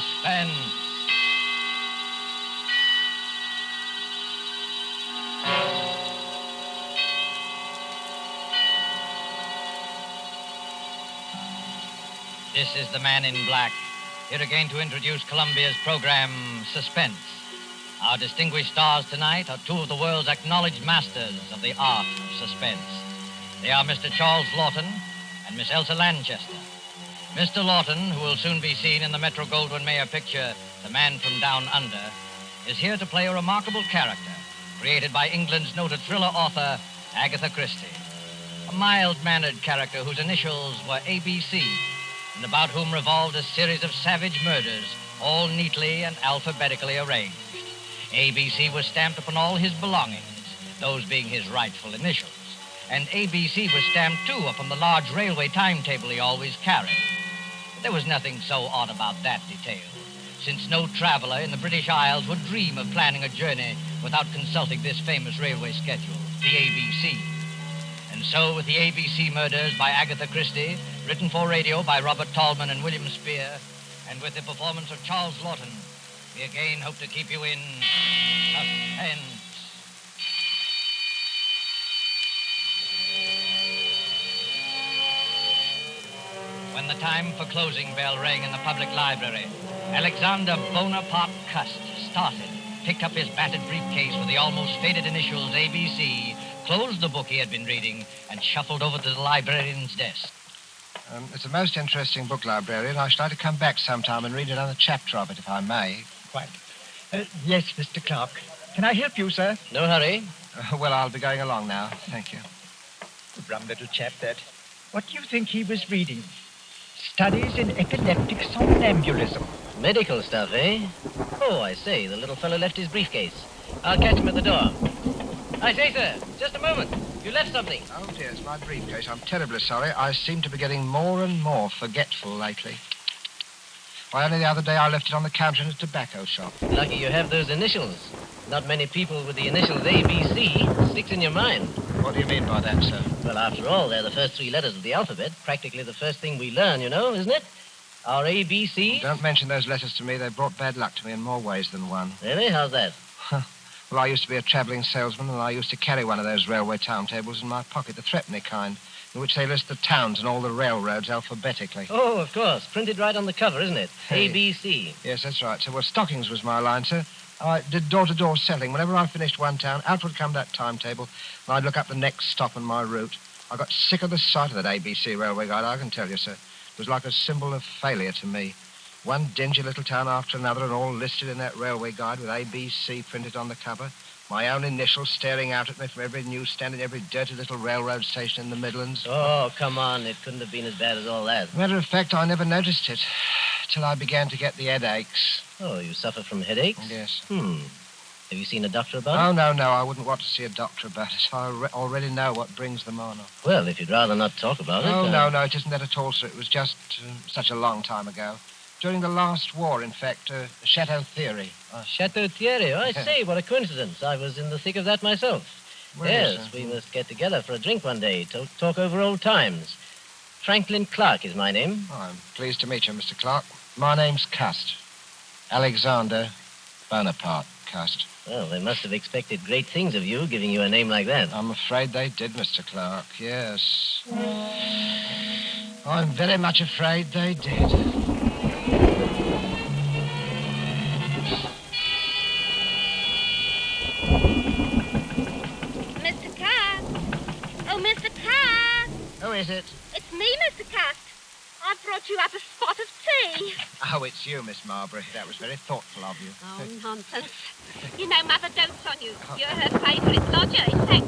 Suspense. This is the Man in Black, here again to introduce Columbia's program, Suspense. Our distinguished stars tonight are two of the world's acknowledged masters of the art of suspense. They are Mr. Charles Laughton and Miss Elsa Lanchester. Mr. Laughton, who will soon be seen in the Metro-Goldwyn-Mayer picture, The Man from Down Under, is here to play a remarkable character created by England's noted thriller author, Agatha Christie. A mild-mannered character whose initials were ABC, and about whom revolved a series of savage murders, all neatly and alphabetically arranged. ABC was stamped upon all his belongings, those being his rightful initials. And ABC was stamped, too, upon the large railway timetable he always carried. But there was nothing so odd about that detail, since no traveler in the British Isles would dream of planning a journey without consulting this famous railway schedule, the ABC. And so, with the ABC Murders by Agatha Christie, written for radio by Robert Tallman and William Spier, and with the performance of Charles Laughton, we again hope to keep you in suspense. When the time for closing bell rang in the public library, Alexander Bonaparte Cust started, picked up his battered briefcase with the almost faded initials ABC, closed the book he had been reading, and shuffled over to the librarian's desk. It's a most interesting book, librarian. I should like to come back sometime and read another chapter of it, if I may. Quite. Yes, Mr. Clark. Can I help you, sir? No hurry. Well, I'll be going along now. Thank you. The rum little chap, that. What do you think he was reading? Studies in epileptic somnambulism. Medical stuff, eh? Oh, I say, the little fellow left his briefcase. I'll catch him at the door. I say, sir, just a moment. You left something. Oh, dear, it's my briefcase. I'm terribly sorry. I seem to be getting more and more forgetful lately. Why, only the other day I left it on the counter in a tobacco shop. Lucky you have those initials. Not many people with the initials ABC sticks in your mind. What do you mean by that, sir? Well, after all, they're the first three letters of the alphabet. Practically the first thing we learn, you know, isn't it? Our ABC. Don't mention those letters to me. They brought bad luck to me in more ways than one. Really? How's that? Well, I used to be a travelling salesman, and I used to carry one of those railway timetables in my pocket, the threepenny kind, in which they list the towns and all the railroads alphabetically. Oh, of course. Printed right on the cover, isn't it? Hey. ABC. Yes, that's right. So, well, stockings was my line, sir. I did door-to-door selling. Whenever I finished one town, out would come that timetable, and I'd look up the next stop on my route. I got sick of the sight of that ABC railway guide, I can tell you, sir. It was like a symbol of failure to me. One dingy little town after another, and all listed in that railway guide with ABC printed on the cover. My own initials staring out at me from every newsstand and every dirty little railroad station in the Midlands. Oh, come on. It couldn't have been as bad as all that. Matter of fact, I never noticed it till I began to get the headaches. Oh, you suffer from headaches? Yes. Have you seen a doctor about it? Oh, no. I wouldn't want to see a doctor about it. I already know what brings them on. Well, if you'd rather not talk about it... Oh, no, it isn't that at all, sir. It was just such a long time ago. During the last war, in fact, Chateau Theory. Chateau Thierry. I say, what a coincidence. I was in the thick of that myself. Well, yes, we must get together for a drink one day, talk over old times. Franklin Clark is my name. Oh, I'm pleased to meet you, Mr. Clark. My name's Cust. Alexander Bonaparte Cust. Well, they must have expected great things of you, giving you a name like that. I'm afraid they did, Mr. Clark, yes. I'm very much afraid they did. Who is it? It's me, Mr. Cust. I've brought you up a spot of tea. Oh, it's you, Miss Marbury. That was very thoughtful of you. Oh, nonsense. You know Mother dotes on you. You're her favourite lodger, in fact.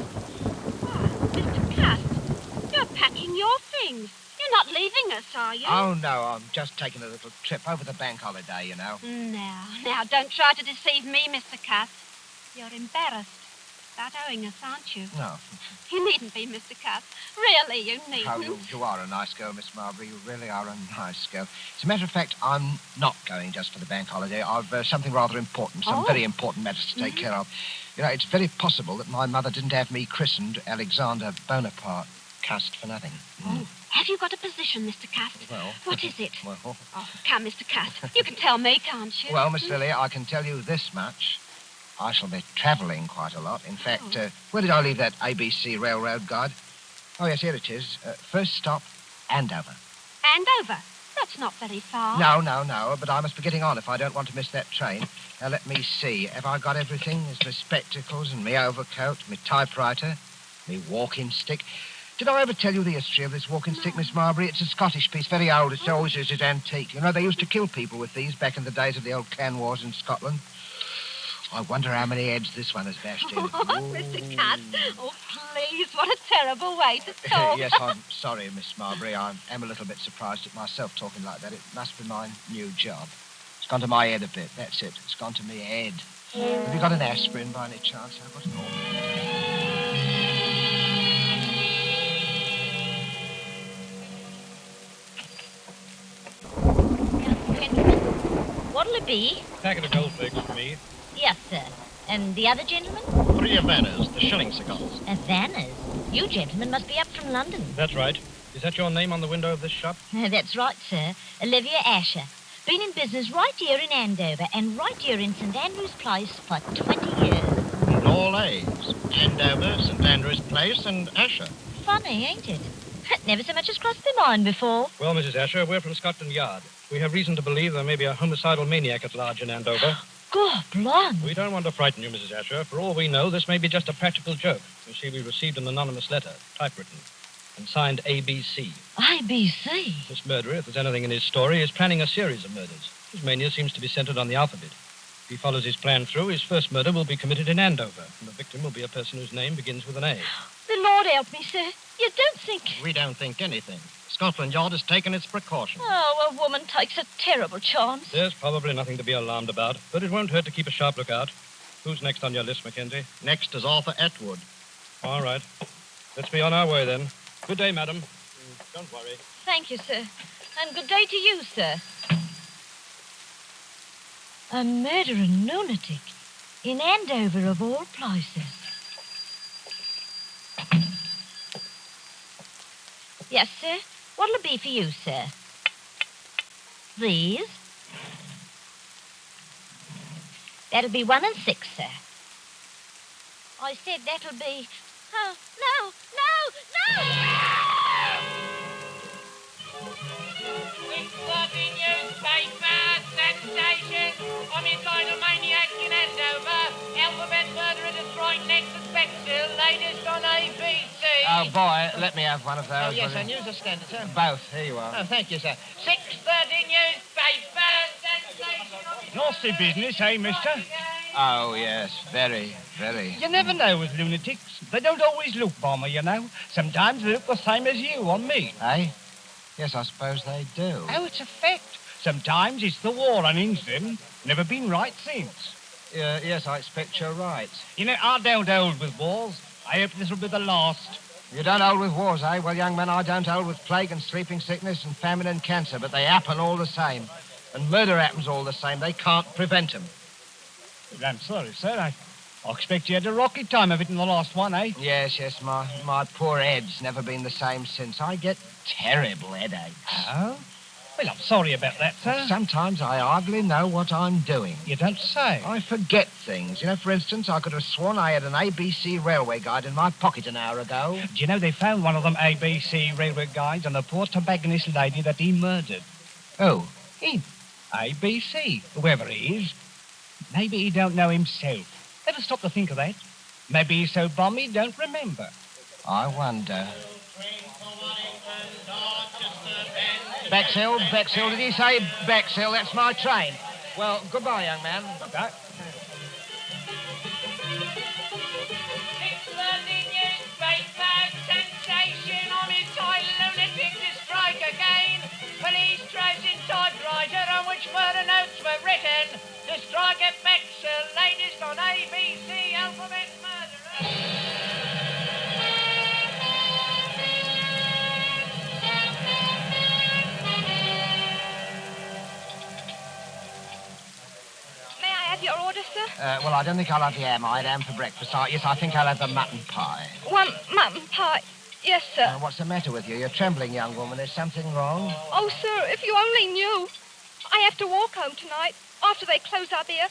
Oh, Mr. Cust, you're packing your things. You're not leaving us, are you? Oh, no, I'm just taking a little trip over the bank holiday, you know. Now, don't try to deceive me, Mr. Cust. You're embarrassed about owing us, aren't you? No. You needn't be, Mr. Cust. Really, you needn't. Oh, you are a nice girl, Miss Marbury. You really are a nice girl. As a matter of fact, I'm not going just for the bank holiday. I've something rather important, some very important matters to take care of. You know, it's very possible that my mother didn't have me christened Alexander Bonaparte Cust for nothing. Oh, Have you got a position, Mr. Cust? Well... What is it? Well... Oh, come, Mr. Cust. You can tell me, can't you? Well, Miss Lily, I can tell you this much. I shall be travelling quite a lot. In fact, where did I leave that ABC Railroad guide? Oh, yes, here it is. First stop, Andover. Andover? That's not very far. No, but I must be getting on if I don't want to miss that train. Now, let me see. Have I got everything? There's my spectacles and my overcoat, my typewriter, my walking stick. Did I ever tell you the history of this walking stick, Miss Marbury? It's a Scottish piece, very old. It's always used as antique. You know, they used to kill people with these back in the days of the old clan wars in Scotland. I wonder how many heads this one has bashed in. Oh, Mr. Cust. Oh, please, what a terrible way to talk. Yes, I'm sorry, Miss Marbury. I am a little bit surprised at myself talking like that. It must be my new job. It's gone to my head a bit. That's it. It's gone to me head. Have you got an aspirin by any chance? I've got an What'll it be? Packet of goldfigs for me. Yes, sir. And the other gentleman? 3 Havanas, the shilling cigars. Havanas? You gentlemen must be up from London. That's right. Is that your name on the window of this shop? That's right, sir. Olivia Asher. Been in business right here in Andover and right here in St. Andrew's Place for 20 years. And all A's. Andover, St. Andrew's Place, and Asher. Funny, ain't it? Never so much as crossed my mind before. Well, Mrs. Asher, we're from Scotland Yard. We have reason to believe there may be a homicidal maniac at large in Andover. God, blimey. We don't want to frighten you, Mrs. Asher. For all we know, this may be just a practical joke. You see, we received an anonymous letter, typewritten, and signed ABC. ABC? This murderer, if there's anything in his story, is planning a series of murders. His mania seems to be centered on the alphabet. If he follows his plan through, his first murder will be committed in Andover, and the victim will be a person whose name begins with an A. The Lord help me, sir. You don't think... We don't think anything. Scotland Yard has taken its precautions. Oh, a woman takes a terrible chance. There's probably nothing to be alarmed about, but it won't hurt to keep a sharp lookout. Who's next on your list, Mackenzie? Next is Arthur Atwood. All right. Let's be on our way, then. Good day, madam. Don't worry. Thank you, sir. And good day to you, sir. A murdering lunatic in Andover, of all places. Yes, sir. What'll it be for you, sir? These? That'll be 1 and 6, sir. I said that'll be... Oh, no! It's bloody newspaper sensation. Homicidal maniac in Andover. Alphabet murderer destroying next suspect still. Latest on ABC. Oh, boy, let me have one of those. Oh, yes, a news standard, sir. Both. Here you are. Oh, thank you, sir. 6:30 newspaper sensation. Nasty business, eh, mister? Oh, yes, very. You never know with lunatics. They don't always look bomber, you know. Sometimes they look the same as you on me. Eh? Yes, I suppose they do. Oh, it's a fact. Sometimes it's the war runnings them. Never been right since. Yes, I expect you're right. You know, I don't hold with wars. I hope this will be the last. You don't hold with wars, eh? Well, young man, I don't hold with plague and sleeping sickness and famine and cancer, but they happen all the same. And murder happens all the same. They can't prevent them. I'm sorry, sir. I expect you had a rocky time of it in the last one, eh? Yes, my poor head's never been the same since. I get terrible headaches. Oh? Well, I'm sorry about that, sir. Sometimes I hardly know what I'm doing. You don't say. I forget things. You know, for instance, I could have sworn I had an ABC railway guide in my pocket an hour ago. Do you know they found one of them ABC railway guides on the poor tobacconist lady that he murdered? Oh, Him. ABC, whoever he is. Maybe he don't know himself. Ever stop to think of that? Maybe he's so bum he don't remember. I wonder. Bexhill, did he say Bexhill? That's my train. Well, goodbye, young man. Okay. 6:30 newspaper sensation. Homicidal lunatic to strike again. Police tracing typewriter on which murder notes were written. To strike at Bexhill, latest on ABC alphabet murderer. Your order, sir? Well, I don't think I'll have the ham. I had ham for breakfast. Yes, I think I'll have the mutton pie. 1 mutton pie. Yes, sir. What's the matter with you? You're trembling, young woman. Is something wrong? Oh, sir, if you only knew. I have to walk home tonight, after they close up here.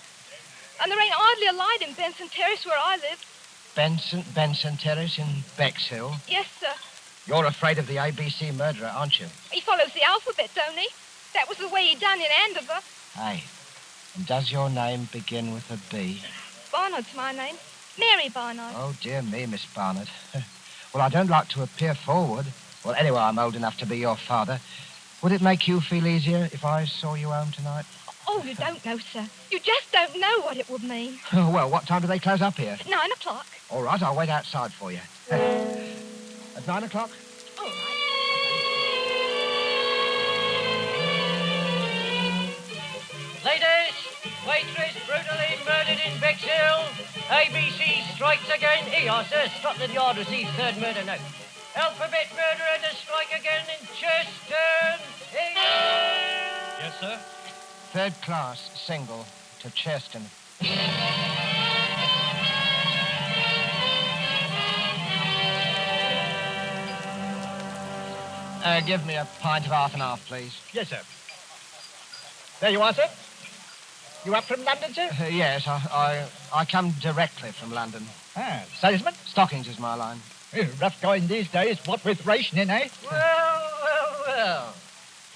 And there ain't hardly a light in Benson Terrace where I live. Benson Terrace in Bexhill? Yes, sir. You're afraid of the ABC murderer, aren't you? He follows the alphabet, don't he? That was the way he done in Andover. Aye. And does your name begin with a B? Barnard's my name. Mary Barnard. Oh, dear me, Miss Barnard. Well, I don't like to appear forward. Well, anyway, I'm old enough to be your father. Would it make you feel easier if I saw you home tonight? Oh, you don't know, sir. You just don't know what it would mean. Oh, well, what time do they close up here? 9 o'clock. All right, I'll wait outside for you. At 9 o'clock? All right. Ladies, waitress brutally murdered in Bexhill. ABC strikes again. Here you are, sir. Scotland Yard receives third murder note. Alphabet murderer to strike again in Cheston. Here you are. Yes, sir? Third class, single, to Cheston. Give me a pint of half and half, please. Yes, sir. There you are, sir. You up from London, sir? Yes, I come directly from London. Ah, salesman? Stockings is my line. Rough going these days, what with rationing, eh? Well.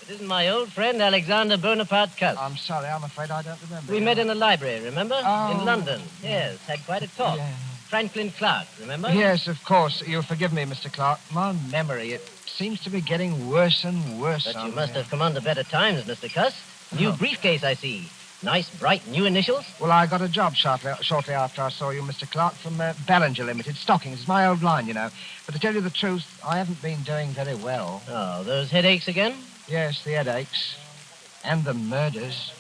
It isn't my old friend Alexander Bonaparte Cuss. I'm sorry, I'm afraid I don't remember. We met in the library, remember? Oh. In London. Yes, had quite a talk. Yeah. Franklin Clark, remember? Yes, of course. You'll forgive me, Mr. Clark. My memory, it seems to be getting worse and worse. But you must have come under better times, Mr. Cuss. New briefcase, I see. Nice, bright, new initials. Well, I got a job shortly after I saw you, Mr. Clark, from Ballinger Limited. Stockings. It's my old line, you know. But to tell you the truth, I haven't been doing very well. Oh, those headaches again? Yes, the headaches. And the murders.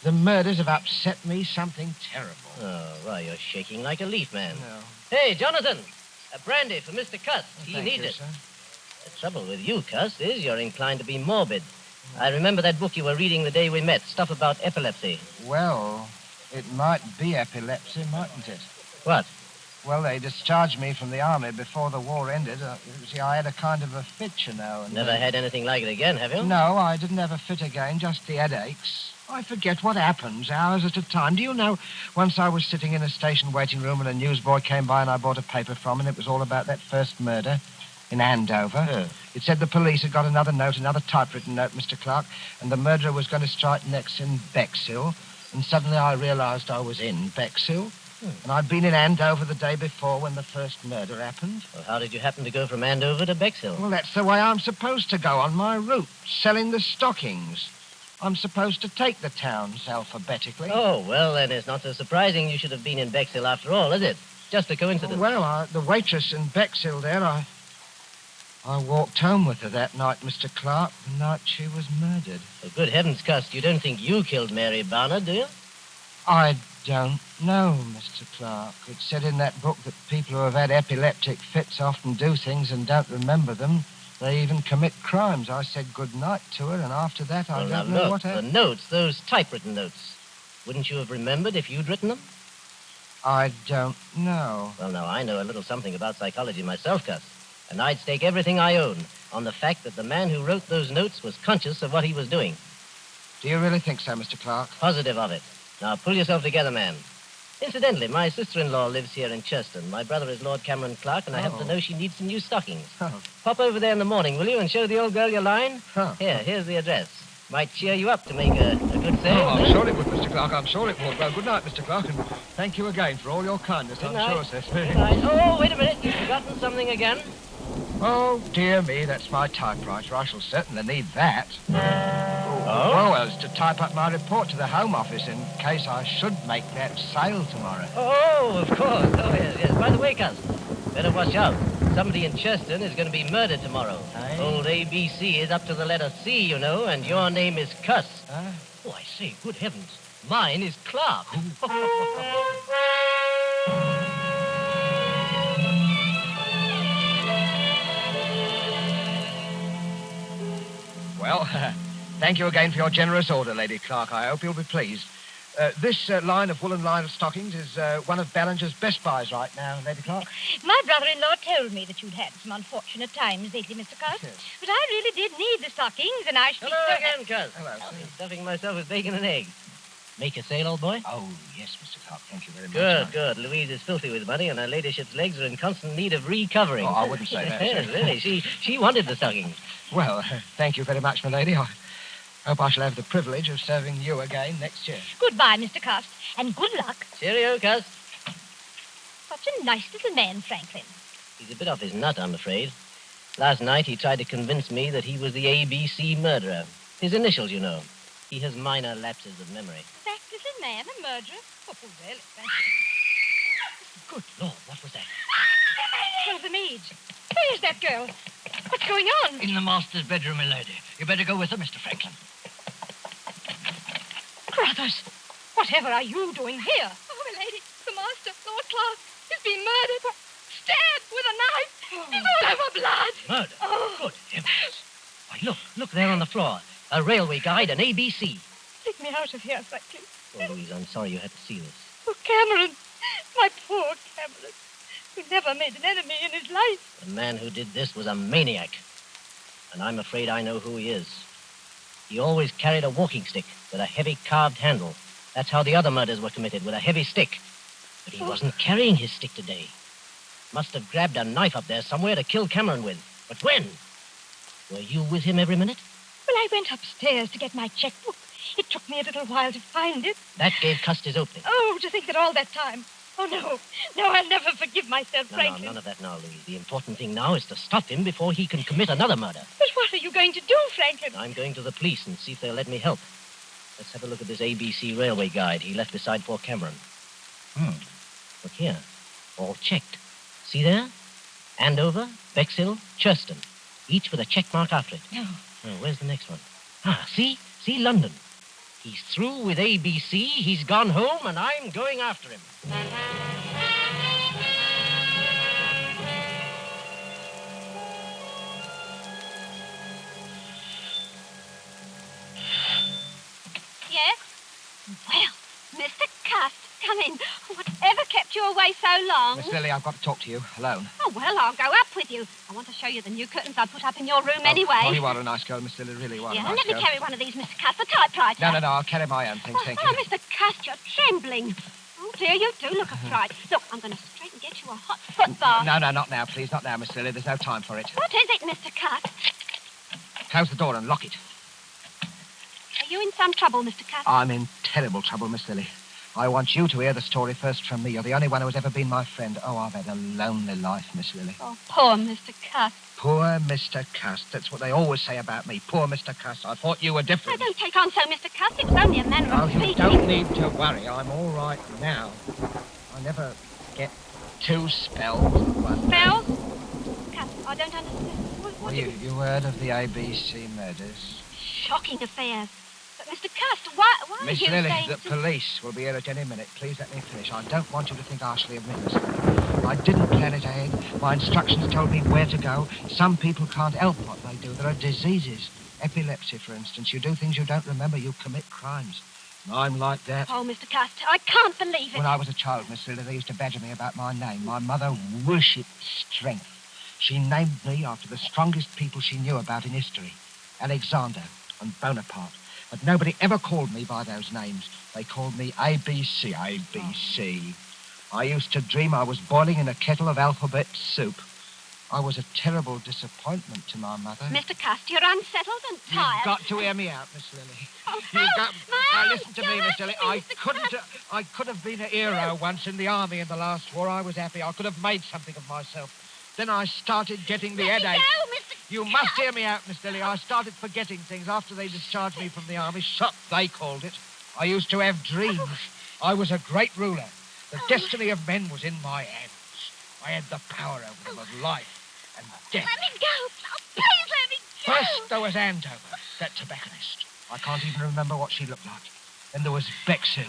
The murders have upset me something terrible. Oh, well, you're shaking like a leaf, man. No. Hey, Jonathan, a brandy for Mr. Cuss. He Thank needs you, it. sir. The trouble with you, Cuss, is you're inclined to be morbid. I remember that book you were reading the day we met, stuff about epilepsy. Well, it might be epilepsy, mightn't it? What? Well, they discharged me from the army before the war ended. See, I had a kind of a fit, you know. And, Never had anything like it again, have you? No, I didn't have a fit again, just the headaches. I forget what happens, hours at a time. Do you know, once I was sitting in a station waiting room and a newsboy came by and I bought a paper from him, and it was all about that first murder in Andover. Yeah. It said the police had got another note, another typewritten note, Mr. Clark, and the murderer was going to strike next in Bexhill. And suddenly I realized I was in Bexhill. And I'd been in Andover the day before when the first murder happened. Well, how did you happen to go from Andover to Bexhill? Well, that's the way I'm supposed to go on my route, selling the stockings. I'm supposed to take the towns alphabetically. Oh, well, then it's not so surprising you should have been in Bexhill after all, is it? Just a coincidence. Well, the waitress in Bexhill there, I walked home with her that night, Mr. Clark, the night she was murdered. For good heavens, Cuss, you don't think you killed Mary Barnard, do you? I don't know, Mr. Clark. It said in that book that people who have had epileptic fits often do things and don't remember them. They even commit crimes. I said good night to her, and after that, I don't know what the happened. notes, those typewritten notes. Wouldn't you have remembered if you'd written them? I don't know. Well, now, I know a little something about psychology myself, Cuss. And I'd stake everything I own on the fact that the man who wrote those notes was conscious of what he was doing. Do you really think so, Mr. Clark? Positive of it. Now, pull yourself together, man. Incidentally, my sister-in-law lives here in Cheston. My brother is Lord Cameron Clark, and I happen to know she needs some new stockings. Oh. Pop over there in the morning, will you, and show the old girl your line? Huh. Here's the address. Might cheer you up to make a good sale. Oh, I'm eh? sure it would, Mr. Clark. I'm sure it would. Well, good night, Mr. Clark, and thank you again for all your kindness. Good I'm night. sure, sir. Good night. Oh, wait a minute. You've forgotten something again. Oh, dear me, that's my typewriter. I shall certainly need that. Oh? Well, it's to type up my report to the Home Office in case I should make that sale tomorrow. Oh, of course. Oh, yes. By the way, Cuz, better watch out. Somebody in Cheston is going to be murdered tomorrow. Aye. Old ABC is up to the letter C, you know, and your name is Cuss. Huh? Oh, I say, good heavens. Mine is Clark. Well, thank you again for your generous order, Lady Clark. I hope you'll be pleased. This line of woolen lined stockings is one of Ballinger's best buys right now, Lady Clark. My brother-in-law told me that you'd had some unfortunate times lately, Mr. Cust. Yes. But I really did need the stockings, and I should Hello be again, Cuz. Hello, I've sir. been stuffing myself with bacon and eggs. Make a sale, old boy? Oh, yes, Mr. Clark. Thank you very much. Good, good. Louise is filthy with money, and her ladyship's legs are in constant need of recovering. Oh, I wouldn't say that, Yes, sir. really. She wanted the stockings. Well, thank you very much, my lady. I hope I shall have the privilege of serving you again next year. Goodbye, Mr. Cust, and good luck. Cheerio, Cuz. Such a nice little man, Franklin. He's a bit off his nut, I'm afraid. Last night he tried to convince me that he was the ABC murderer. His initials, you know. He has minor lapses of memory. That little man a murderer? Oh, really, Franklin. Good Lord, what was that? One of the maids. Where's that girl? What's going on? In the master's bedroom, milady. You better go with her, Mr. Franklin. Brothers, whatever are you doing here? Oh, my lady, the master, Lord Clark, is being murdered. Stabbed with a knife. He's all over blood. Murder? Oh. Good heavens. Why, look there on the floor. A railway guide, an ABC. Take me out of here, Franklin. Oh, Louise, I'm sorry you had to see this. Oh, Cameron. My poor Cameron. Who never made an enemy in his life. The man who did this was a maniac. And I'm afraid I know who he is. He always carried a walking stick with a heavy carved handle. That's how the other murders were committed, with a heavy stick. But he wasn't carrying his stick today. Must have grabbed a knife up there somewhere to kill Cameron with. But when? Were you with him every minute? Well, I went upstairs to get my checkbook. It took me a little while to find it. That gave Cust his opening. Oh, to think that all that time. Oh, no. No, I'll never forgive myself, No, Franklin. none of that now, Louise. The important thing now is to stop him before he can commit another murder. But what are you going to do, Franklin? I'm going to the police and see if they'll let me help. Let's have a look at this ABC railway guide he left beside poor Cameron. Look here. All checked. See there? Andover, Bexhill, Churston. Each with a check mark after it. No. Oh, where's the next one? See? See London. He's through with ABC, he's gone home, and I'm going after him. Yes? Well, Mr. Cust, come in. Whatever kept you away so long? Miss Lily, I've got to talk to you alone. Oh, well, I'll go up with you. I want to show you the new curtains I put up in your room anyway. Oh, you are a nice girl, Miss Lily, really are Yeah, a nice let me girl. carry one of these, Mr. Cust, the typewriter. No, I'll carry my own things, thank you. Oh, Mr. Cust, you're trembling. Oh, dear, you do look a fright. Look, I'm going to straight and get you a hot foot bath. No, not now, please, not now, Miss Lily. There's no time for it. What is it, Mr. Cust? Close the door and lock it. Are you in some trouble, Mr. Cust? I'm in terrible trouble, Miss Lily. I want you to hear the story first from me. You're the only one who has ever been my friend. Oh, I've had a lonely life, Miss Lily. Oh, poor Mr. Cust. Poor Mr. Cust. That's what they always say about me. Poor Mr. Cust. I thought you were Now, different. don't take on so, Mr. Cust. It was only a manner Oh, of you speaking. don't need to worry. I'm all right now. I never get two spells at once. Spells? Cust, I don't understand. What Well, you heard of the ABC murders? Shocking affairs. But, Mr. Cust, why Miss are you Lily, saying... the police will be here at any minute. Please let me finish. I don't want you to think harshly of me, Miss Lily. I didn't plan it ahead. My instructions told me where to go. Some people can't help what they do. There are diseases. Epilepsy, for instance. You do things you don't remember. You commit crimes. And I'm like that. Oh, Mr. Cust, I can't believe it. When I was a child, Miss Lily, they used to badger me about my name. My mother worshipped strength. She named me after the strongest people she knew about in history. Alexander and Bonaparte. But nobody ever called me by those names. They called me ABC. ABC. I used to dream I was boiling in a kettle of alphabet soup. I was a terrible disappointment to my mother. Mr. Cust, you're unsettled and tired. You've got to hear me out, Miss Lily. Oh, You've got... my Now, arms, listen to me, you're Miss Lily. hurting me, Mr. I could have been a hero once in the army in the last war. I was happy. I could have made something of myself. Then I started getting the Let me headache. go, Mr. You must hear me out, Miss Lily. I started forgetting things after they discharged me from the army. Shot, they called it. I used to have dreams. I was a great ruler. The destiny of men was in my hands. I had the power over them of life and death. Let me go. Oh, please let me go. First, there was Andover, that tobacconist. I can't even remember what she looked like. Then there was Bexhill.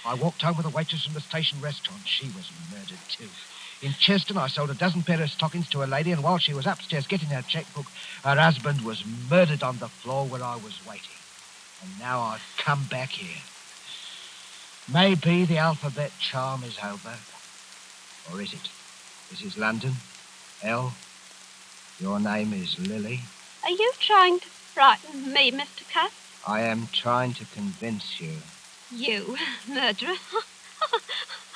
I walked home with a waitress from the station restaurant. She was murdered, too. In Cheston, I sold a dozen pair of stockings to a lady, and while she was upstairs getting her checkbook, her husband was murdered on the floor where I was waiting. And now I've come back here. Maybe the alphabet charm is over. Or is it? This is London. L. Your name is Lily. Are you trying to frighten me, Mr. Cuss? I am trying to convince you. You, murderer?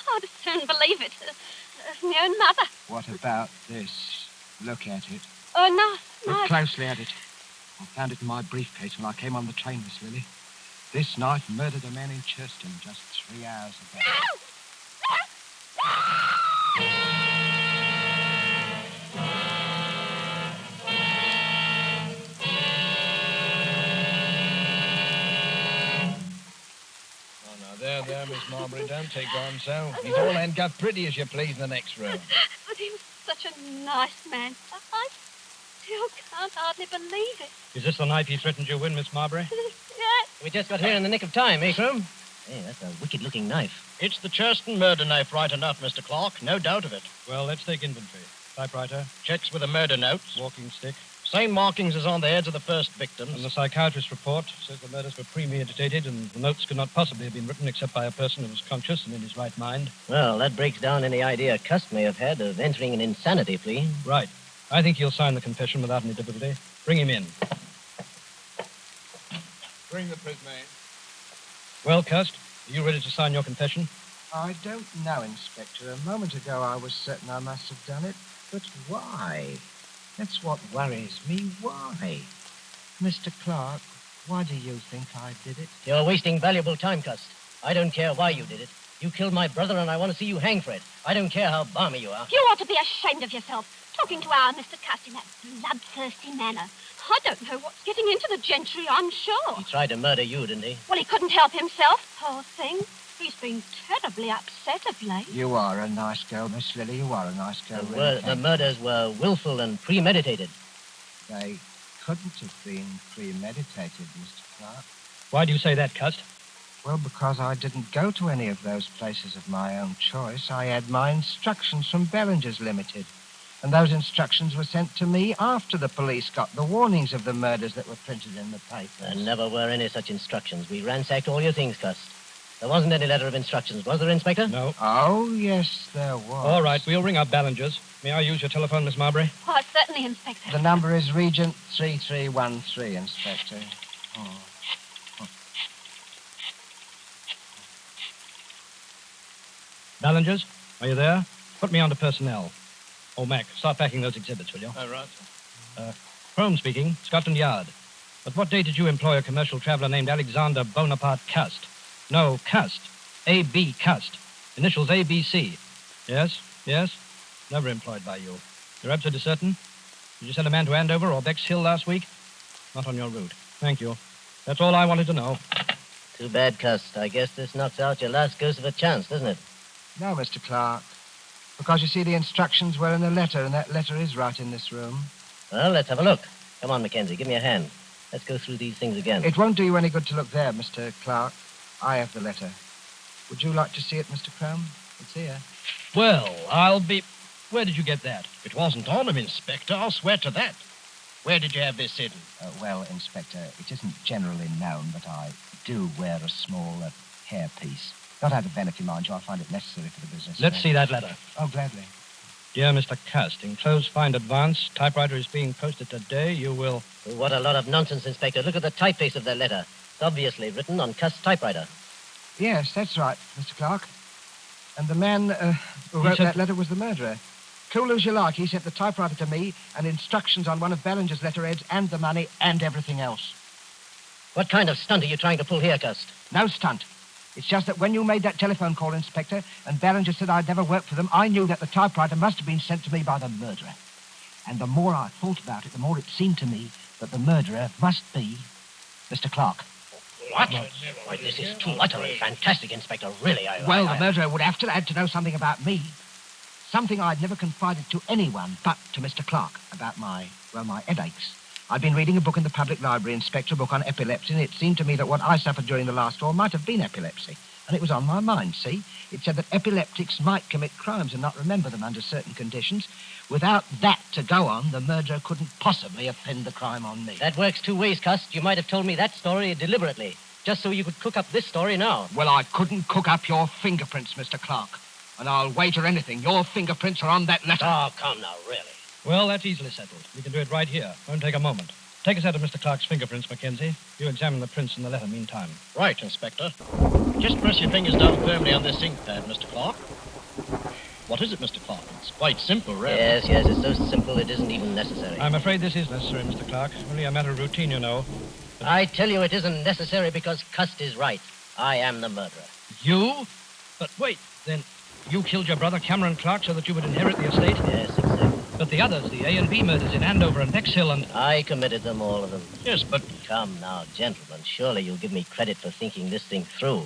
I'd as soon believe it as my own mother. What about this? Look at it. Oh, no, Look no. closely at it. I found it in my briefcase when I came on the train, Miss Lily. This knife murdered a man in Churston just 3 hours ago. There, Miss Marbury, don't take on so. He's all handcuffed pretty as you please in the next room. But he was such a nice man. I still can't hardly believe it. Is this the knife he threatened you with, Miss Marbury? Yes. We just got here in the nick of time, eh, Groom? Hey, that's a wicked-looking knife. It's the Churston murder knife, right enough, Mr. Clark. No doubt of it. Well, let's take inventory. Typewriter. Checks with the murder notes. Walking stick. Same markings as on the heads of the first victims. And the psychiatrist's report says the murders were premeditated and the notes could not possibly have been written except by a person who was conscious and in his right mind. Well, that breaks down any idea Cust may have had of entering an insanity plea. Right. I think he'll sign the confession without any difficulty. Bring him in. Bring the prisoner in. Well, Cust, are you ready to sign your confession? I don't know, Inspector. A moment ago I was certain I must have done it. But why? That's what worries me. Why? Mr. Clark, why do you think I did it? You're wasting valuable time, Cust. I don't care why you did it. You killed my brother, and I want to see you hang for it. I don't care how balmy you are. You ought to be ashamed of yourself, talking to our Mr. Cuss in that bloodthirsty manner. I don't know what's getting into the gentry, I'm sure. He tried to murder you, didn't he? Well, he couldn't help himself, poor thing. He's been terribly upset of late. You are a nice girl, Miss Lily. You are a nice girl. Really. The murders were willful and premeditated. They couldn't have been premeditated, Mr. Clark. Why do you say that, Cust? Well, because I didn't go to any of those places of my own choice. I had my instructions from Bellinger's Limited. And those instructions were sent to me after the police got the warnings of the murders that were printed in the papers. There never were any such instructions. We ransacked all your things, Cust. There wasn't any letter of instructions, was there, Inspector? No. Oh, yes, there was. All right, we'll ring up Ballinger's. May I use your telephone, Miss Marbury? Why, certainly, Inspector. The number is Regent 3313, Inspector. Oh. Ballinger's, are you there? Put me on to personnel. Oh, Mac, start packing those exhibits, will you? All right. Crome speaking, Scotland Yard. At what date did you employ a commercial traveller named Alexander Bonaparte Cust? No, Cust. A.B. Cust. Initials A.B.C. Yes, yes. Never employed by you. You're absolutely certain? Did you send a man to Andover or Bexhill last week? Not on your route. Thank you. That's all I wanted to know. Too bad, Cust. I guess this knocks out your last ghost of a chance, doesn't it? No, Mr. Clark. Because, you see, the instructions were in the letter, and that letter is right in this room. Well, let's have a look. Come on, Mackenzie, give me a hand. Let's go through these things again. It won't do you any good to look there, Mr. Clark. I have the letter. Would you like to see it, Mr. Crome? It's here. Well, I'll be... Where did you get that? It wasn't on him, Inspector. I'll swear to that. Where did you have this hidden? Well, Inspector, it isn't generally known, but I do wear a small hairpiece. Not out of vanity, mind you. I find it necessary for the business. Let's see that letter. Oh, gladly. Dear Mr. Cust, enclosed find advance. Typewriter is being posted today. You will... What a lot of nonsense, Inspector. Look at the typeface of that letter. It's obviously written on Cust's typewriter. Yes, that's right, Mr. Clark. And the man who wrote that letter was the murderer. Cool as you like, he sent the typewriter to me and instructions on one of Ballinger's letterheads and the money and everything else. What kind of stunt are you trying to pull here, Cust? No stunt. It's just that when you made that telephone call, Inspector, and Ballinger said I'd never worked for them, I knew that the typewriter must have been sent to me by the murderer. And the more I thought about it, the more it seemed to me that the murderer must be Mr. Clark. What? Why, this is too utterly fantastic, Inspector. Really, Well, the murderer would have to had to know something about me. Something I'd never confided to anyone but to Mr. Clark about my headaches. I'd been reading a book in the public library, Inspector, a book on epilepsy, and it seemed to me that what I suffered during the last war might have been epilepsy. And it was on my mind, see? It said that epileptics might commit crimes and not remember them under certain conditions. Without that to go on, the murderer couldn't possibly have pinned the crime on me. That works two ways, Cust. You might have told me that story deliberately. just so you could cook up this story now. Well, I couldn't cook up your fingerprints, Mr. Clark. And I'll wager anything. Your fingerprints are on that letter. Oh, come now, really. Well, that's easily settled. We can do it right here. Won't take a moment. Take a set of Mr. Clark's fingerprints, Mackenzie. You examine the prints in the letter meantime. Right, Inspector. Just press your fingers down firmly on this ink pad, Mr. Clark. What is it, Mr. Clark? It's quite simple, really. Yes, it's so simple it isn't even necessary. I'm afraid this is necessary, Mr. Clark. Only a matter of routine, you know. I tell you it isn't necessary because Cust is right. I am the murderer. You? But wait, then you killed your brother Cameron Clark so that you would inherit the estate? Yes, exactly. But the others, the A and B murders in Andover and Bexhill and... I committed them, all of them. Yes, but... Come now, gentlemen, surely you'll give me credit for thinking this thing through.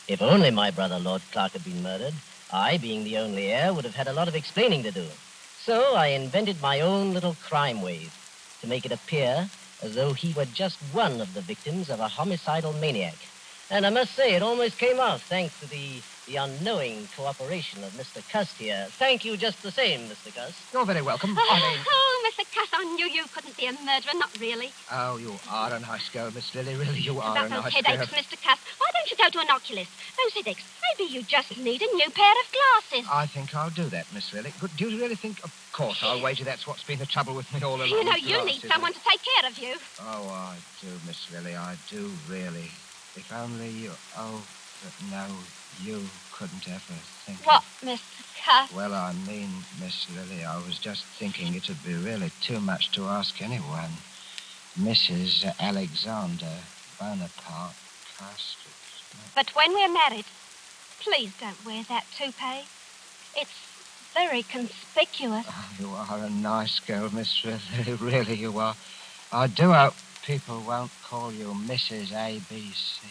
If only my brother Lord Clark had been murdered, I, being the only heir, would have had a lot of explaining to do. So I invented my own little crime wave to make it appear as though he were just one of the victims of a homicidal maniac. And I must say, it almost came off thanks to the unknowing cooperation of Mr. Cust here. Thank you just the same, Mr. Cust. You're very welcome. Oh, Mr. Cuss, I knew you couldn't be a murderer, not really. Oh, you are a nice girl, Miss Lily. Really, you are About a those nice headaches, girl. Mr. Cuss, why don't you go to an oculist? Those headaches, maybe you just need a new pair of glasses. I think I'll do that, Miss Lily. But do you really think... Of course, I'll wager that's what's been the trouble with me all along. You know, you need someone to take care of you. Oh, I do, Miss Lily. I do, really. If only you... Oh, but no, you couldn't ever think What, Mr. Cuss? Well, I mean, Miss Lily, I was just thinking it would be really too much to ask anyone. Mrs. Alexander Bonaparte Castles. But when we're married, please don't wear that toupee. It's very conspicuous. Oh, you are a nice girl, Miss Lily. Really, you are. I do hope people won't call you Mrs. ABC.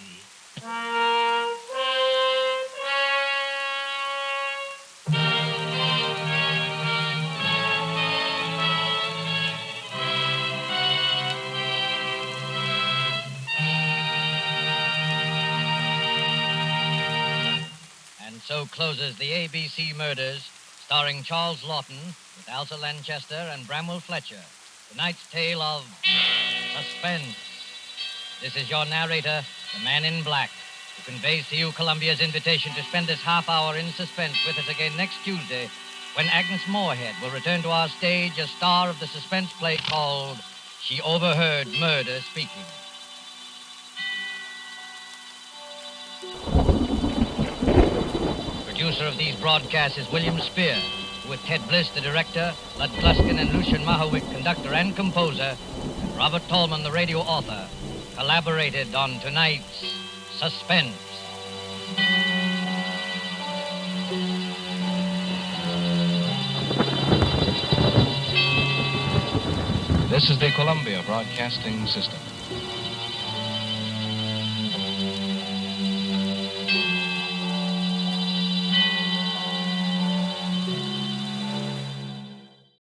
And so closes the ABC Murders, starring Charles Laughton with Elsa Lanchester and Bramwell Fletcher. Tonight's tale of Suspense. This is your narrator, the Man in Black, who conveys to you Columbia's invitation to spend this half hour in suspense with us again next Tuesday, when Agnes Moorehead will return to our stage as star of the suspense play called She Overheard Murder Speaking. Producer of these broadcasts is William Spier, who with Ted Bliss, the director, Lud Gluskin and Lucian Mahowick, conductor and composer, and Robert Tallman, the radio author, collaborated on tonight's Suspense. This is the Columbia Broadcasting System.